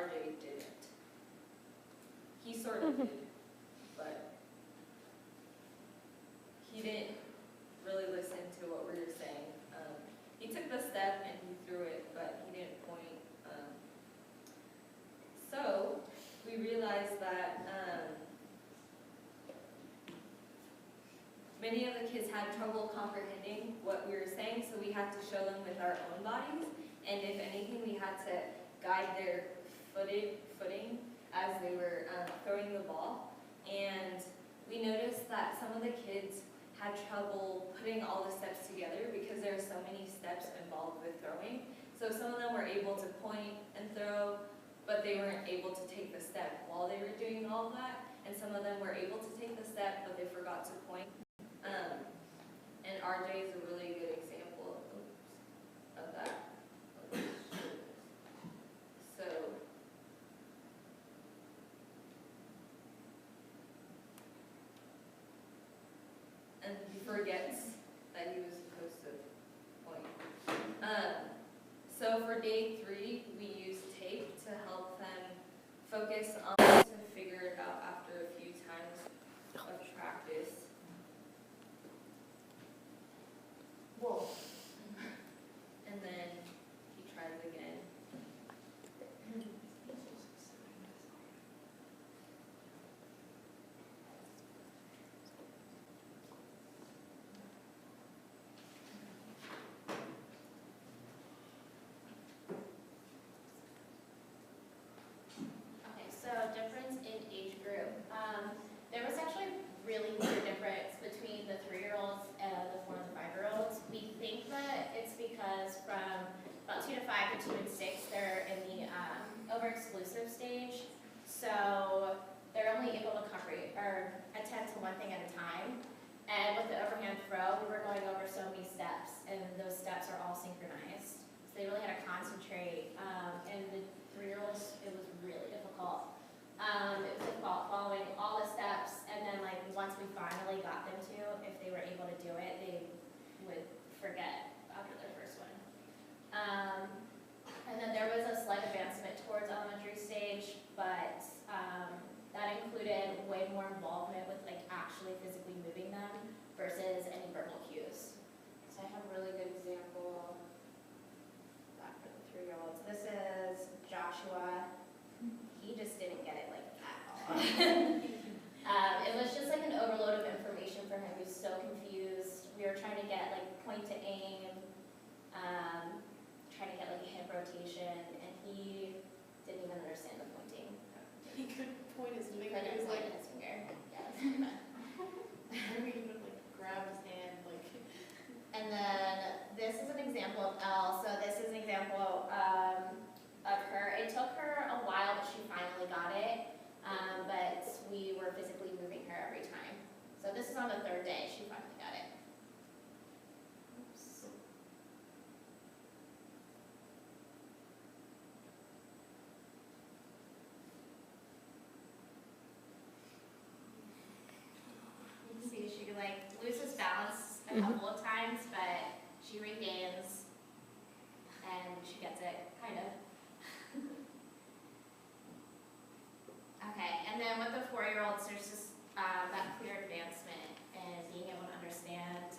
RJ didn't. He sort of did, but he didn't really listen to what we were saying. He took the step and he threw it, but he didn't point. So we realized that many of the kids had trouble comprehending what we were saying, so we had to show them with our own bodies, and if anything, we had to guide their footing as they were throwing the ball. And we noticed that some of the kids had trouble putting all the steps together because there are so many steps involved with throwing. So some of them were able to point and throw, but they weren't able to take the step while they were doing all of that. And some of them were able to take the step, but they forgot to point. And RJ is a really good example of that. So, and he forgets that he was supposed to point. So for day 3, we used tape to help them focus on to figure it out after a few times of practice. Whoa. And then he tries again. Okay, so difference in age group. There was actually really clear difference between the 3-year-olds and the 4 and the 5-year-olds. We think that it's because from about 2 to 5 to 2 and 6, they're in the over-exclusive stage. So they're only able to attend to one thing at a time. And with the overhand throw, we were going over so many steps, and those steps are all synchronized. So they really had to concentrate. And the 3-year-olds, it was really difficult. It was difficult following all the steps, and then like once we finally got them to, if they were able to do it, they would forget after their first one. And then there was a slight advancement towards elementary stage, but that included way more involvement with like actually physically moving them versus any verbal cues. So I have a really good example back for the 3-year-olds. This is Joshua. He just didn't get it like at all. It was just like an overload of information for him. He was so confused. We were trying to get like point to aim, trying to get like hip rotation, and he didn't even understand the pointing. He could point his finger. He couldn't point his finger. Yeah, Maybe he would like grab his hand like. And then this is an example of Elle. So this is an example of her. It took her a while, but she finally got it. But we were physically moving her every time. So this is on the 3rd day. She finally got it. Oops. You can see she like loses balance a couple of times, but she regains and she gets it, kind of. Okay, and then with the 4-year-olds, there's just that clear advancement and being able to understand.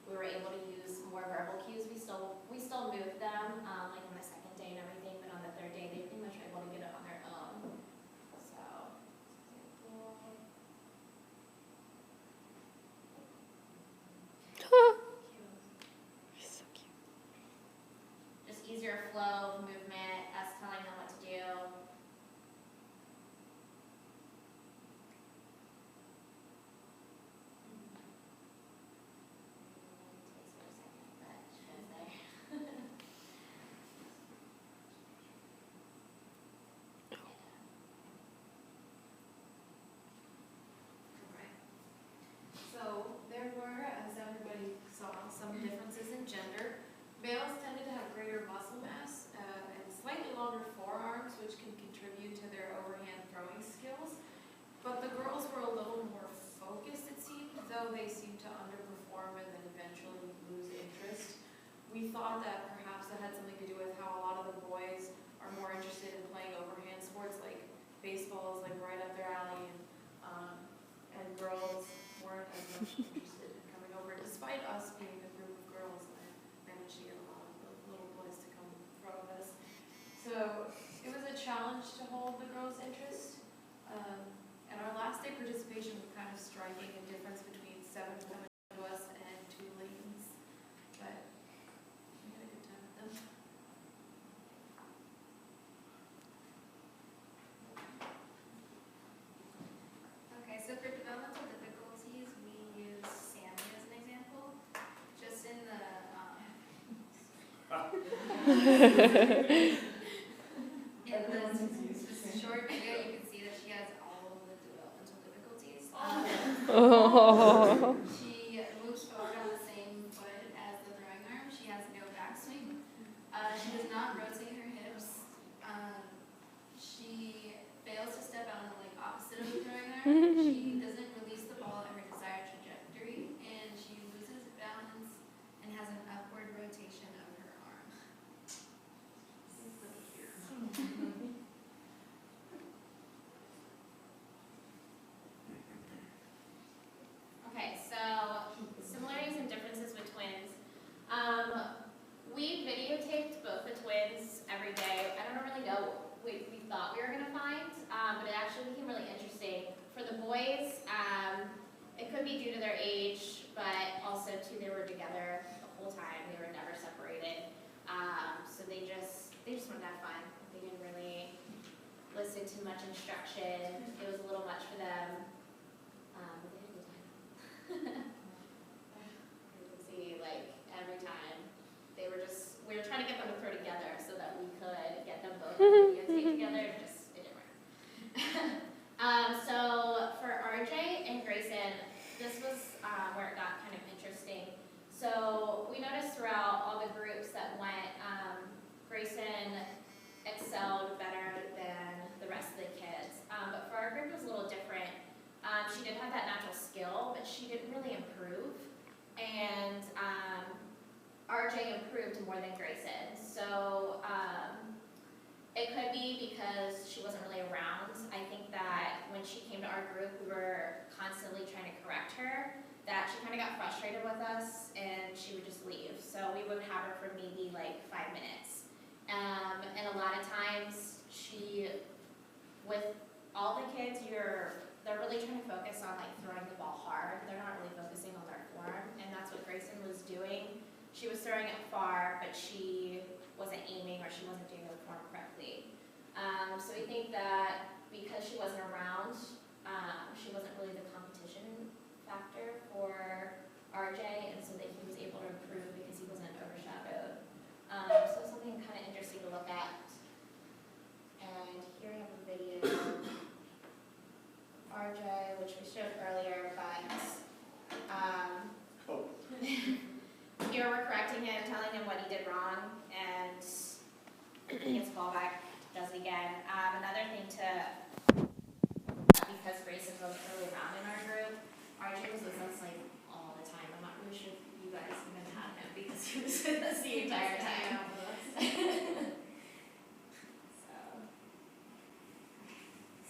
We were able to use more verbal cues. We still moved them, like on the 2nd day and everything, but on the 3rd day, they pretty much were able to get it on their own. So, So cute. just easier flow of movement, us telling them what to do. So there were, as everybody saw, some differences in gender. Males tended to have greater muscle mass and slightly longer forearms, which can contribute to their overhand throwing skills. But the girls were a little more focused, it seemed, though they seemed to underperform and then eventually lose interest. We thought that perhaps that had something to do with how a lot of the boys are more interested in playing overhand baseball is like right up their alley, and girls weren't as much interested in coming over, despite us being a group of girls, and I managed to get a lot of the little boys to come in front of us. So it was a challenge to hold the girls' interest. And our last day participation was kind of striking a difference between 7 women to us and 2 ladies. But we had a good time with them. Okay, so for developmental difficulties, we use Sammy as an example. Just in the, short video, you can see that she has all of the developmental difficulties. Oh. She moves forward on the same foot as the throwing arm. She has no backswing. She does not rotate her hips. She fails to step out on the opposite of the throwing arm. She doesn't release the ball at her desired trajectory, and she loses balance and has an upward rotation of her arm. Okay, so similarities and differences with twins. We videotaped both the twins every day. I don't really know what we thought we were going to find, but it actually became really interesting. For the boys, it could be due to their age, but also too they were together the whole time. They were never separated. So they just wanted to have fun. They didn't really listen to much instruction. It was a little much for them. But they had a good time. You can see, every time, we were trying to get them to throw together so that we could get them both on videotape together, it didn't work. So for RJ and Grayson, this was where it got kind of interesting. So we noticed throughout all the groups that went, Grayson excelled better than the rest of the kids. But for our group, it was a little different. She did have that natural skill, but she didn't really improve. And RJ improved more than Grayson. So it could be because she wasn't really around. I think that when she came to our group, we were constantly trying to correct her, that she kind of got frustrated with us and she would just leave. So we would have her for maybe 5 minutes. And a lot of times with all the kids, they're really trying to focus on throwing the ball hard. They're not really focusing on their form, and that's what Grayson was doing. She was throwing it far, but she wasn't aiming or she wasn't doing the form correctly. So we think that because she wasn't around, she wasn't really the competition factor for RJ, and so that he was able to improve because he wasn't overshadowed. So something kind of interesting to look at. And here we have a video of RJ, which we showed earlier, but here we're correcting him, telling him what he did wrong, and he gets a ball back, does it again. Another thing because Grayson wasn't really around in our group, RJ was with us all the time. I'm not really sure if you guys even had him because he was with us the entire time.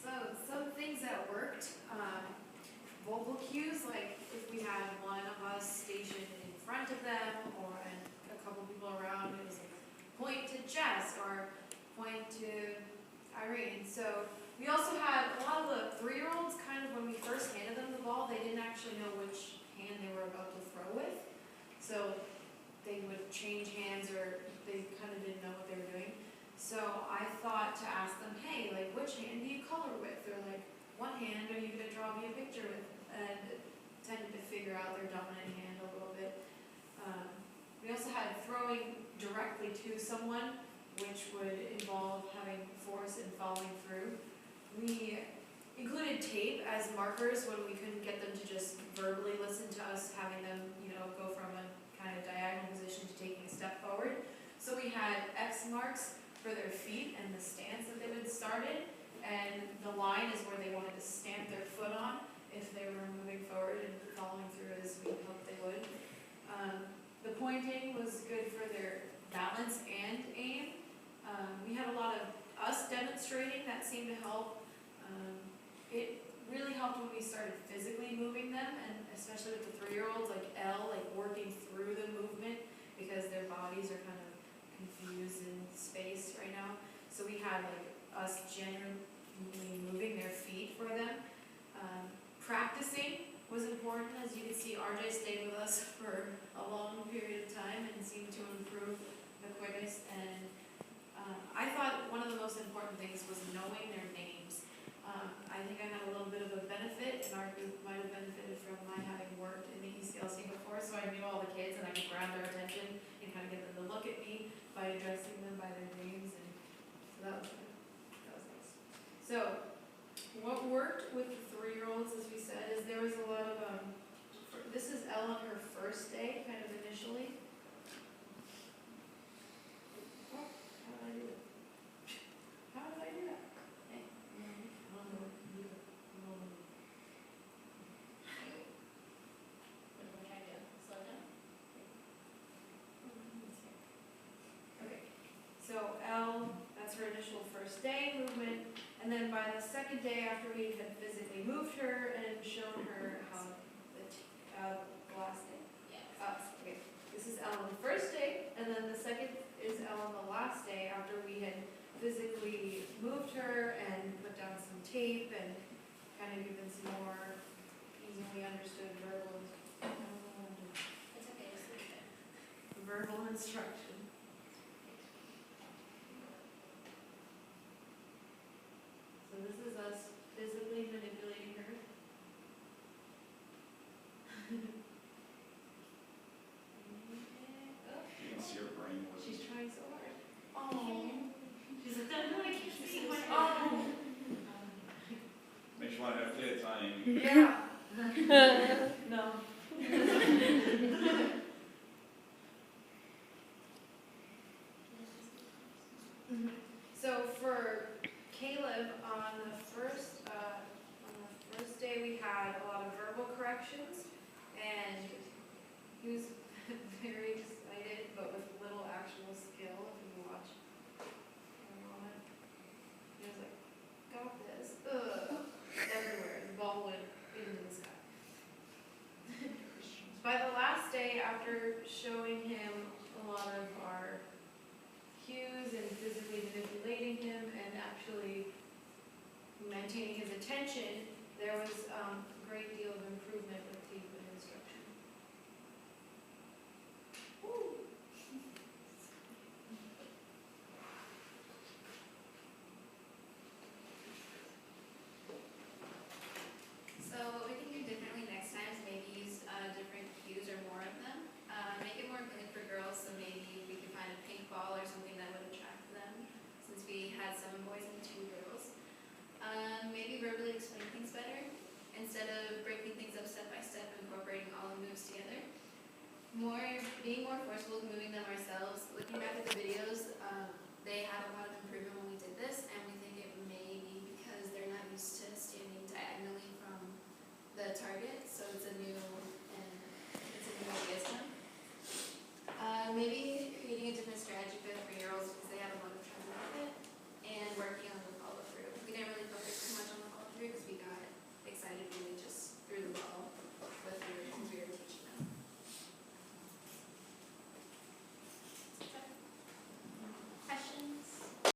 So some things that worked, vocal cues, if we had one of us stationed in front of them or a couple people around, it was point to Jess or point to Irene. So we also had a lot of the 3-year-olds when we first handed them the ball, they didn't actually know which hand they were about to throw with. So they would change hands or they kind of didn't know what they were doing. So I thought to ask them, hey, which hand do you color with? Or what hand are you going to draw me a picture with? And tended to figure out their dominant hand a little bit. We also had throwing directly to someone, which would involve having force and following through. We included tape as markers when we couldn't get them to just verbally listen to us, having them, go from a kind of diagonal position to taking a step forward. So we had X marks for their feet and the stance that they would start in, and the line is where they wanted to stamp their foot on if they were moving forward and following through as we hoped they would. The pointing was good for their balance and aim. We had a lot of us demonstrating that seemed to help It really helped when we started physically moving them, and especially with the 3-year-olds, like Elle, like working through the movement because their bodies are kind of confused in space right now. So we had like us genuinely moving their feet for them. Practicing was important. As you can see, RJ stayed with us for a long period of time and seemed to improve the quickest. And I thought one of the most important things was knowing their names. I think I had a little bit of a benefit, and our group might have benefited from my having worked in the ECLC before, so I knew all the kids and I could grab their attention and kind of get them to look at me by addressing them by their names, and so that was nice. So what worked with the 3-year-olds, as we said, is there was a lot of, this is Elle on her first day, kind of initially. Oh, how did I do it? How did I do that? Hey, I don't know what to do. What am I trying to do? Slow down? Okay, so Elle, that's her initial first day movement, and then by the second day after we had physically moved her and shown her how the last day. Yeah. Okay, this is Elle on the first day, and then the second is Elle on the last day after we had physically moved her and put down some tape and kind of given some more easily understood It's okay, just leave it. verbal instruction. So this is us physically manipulating her. Oh, You can see her brain was. she's trying so hard. Oh. She's like, no, I can't see my. Oh. Makes you want to have playtime. Yeah. No. So for Caleb, on the first day, we had a lot of verbal corrections, and he was very excited, but with little actual skill. If you watch for a moment, he was like, "Got this." Ugh. Everywhere, the ball went into the sky. By the last day, after showing him a lot of our cues and physically manipulating him and actually maintaining his attention, there was a great deal of improvement with tape and instruction. Woo. So what we can do differently next time is maybe use different cues or more of them. Make it more appealing for girls, so maybe we can find a pink ball or something that would attract them, since we had 7 boys and 2 girls. Maybe verbally explain things better, instead of breaking things up step by step, incorporating all the moves together. Being more forceful with moving them ourselves. Looking back at the videos, they had a lot of improvement when we did this, and we think it may be because they're not used to standing diagonally from the target, so it's a new idea to them. Maybe creating a different strategy for